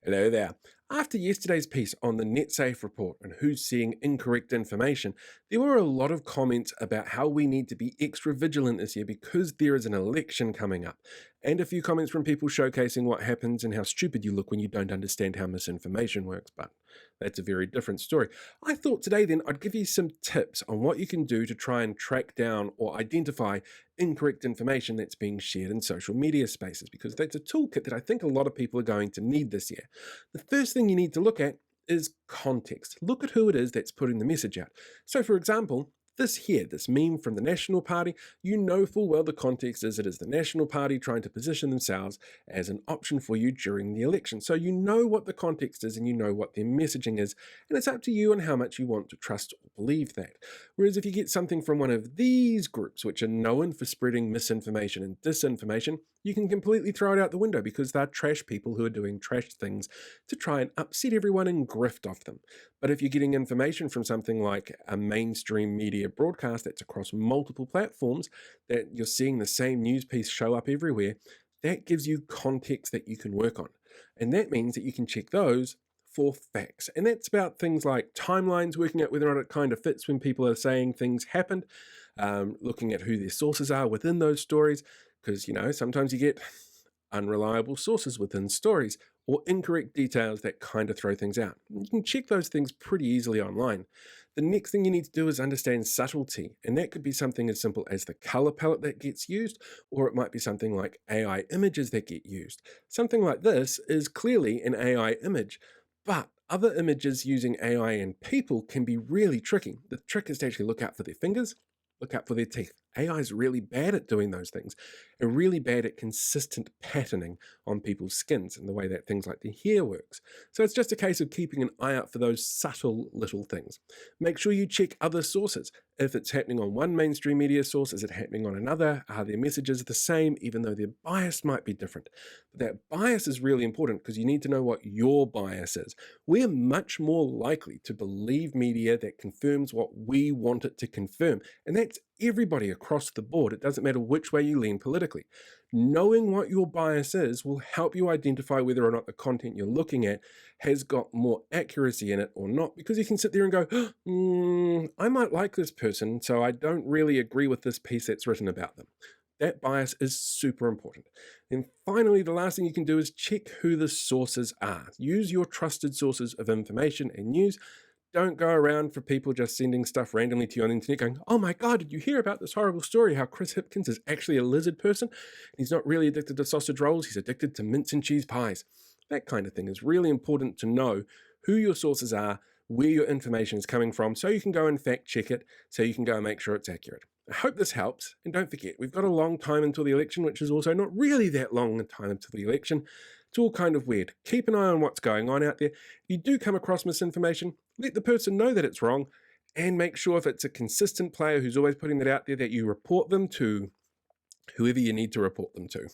Hello there. After yesterday's piece on the Netsafe report and who's seeing incorrect information, there were a lot of comments about how we need to be extra vigilant this year because there is an election coming up, and a few comments from people showcasing what happens and how stupid you look when you don't understand how misinformation works, but that's a very different story. I thought today then I'd give you some tips on what you can do to try and track down or identify incorrect information that's being shared in social media spaces, because that's a toolkit that I think a lot of people are going to need this year. The first thing you need to look at is context. Look at who it is that's putting the message out. So, for example, this meme from the National Party, you know full well the context is it is the National Party trying to position themselves as an option for you during the election. So you know what the context is and you know what their messaging is, and it's up to you on how much you want to trust or believe that. Whereas if you get something from one of these groups, which are known for spreading misinformation and disinformation, you can completely throw it out the window because they're trash people who are doing trash things to try and upset everyone and grift off them. But if you're getting information from something like a mainstream media broadcast that's across multiple platforms, that you're seeing the same news piece show up everywhere, that gives you context that you can work on. And that means that you can check those for facts. And that's about things like timelines, working out whether or not it kind of fits when people are saying things happened, looking at who their sources are within those stories, because, sometimes you get unreliable sources within stories or incorrect details that kind of throw things out. You can check those things pretty easily online. The next thing you need to do is understand subtlety, and that could be something as simple as the color palette that gets used, or it might be something like AI images that get used. Something like this is clearly an AI image, but other images using AI and people can be really tricky. The trick is to actually look out for their fingers, look out for their teeth. AI is really bad at doing those things and really bad at consistent patterning on people's skins and the way that things like the hair works. So it's just a case of keeping an eye out for those subtle little things. Make sure you check other sources. If it's happening on one mainstream media source, is it happening on another? Are their messages the same, even though their bias might be different? But that bias is really important because you need to know what your bias is. We're much more likely to believe media that confirms what we want it to confirm, and that's everybody across the board. It doesn't matter which way you lean politically. Knowing what your bias is will help you identify whether or not the content you're looking at has got more accuracy in it or not, because you can sit there and go, I might like this person, so I don't really agree with this piece that's written about them. That bias is super important. And finally, the last thing you can do is check who the sources are. Use your trusted sources of information and news. Don't go around for people just sending stuff randomly to you on the internet going, oh my God, did you hear about this horrible story how Chris Hipkins is actually a lizard person? He's not really addicted to sausage rolls, he's addicted to mince and cheese pies. That kind of thing is really important to know who your sources are, where your information is coming from, so you can go and fact check it, so you can go and make sure it's accurate. I hope this helps, and don't forget, we've got a long time until the election, which is also not really that long a time until the election. It's all kind of weird. Keep an eye on what's going on out there. If you do come across misinformation, let the person know that it's wrong, and make sure if it's a consistent player who's always putting that out there that you report them to whoever you need to report them to.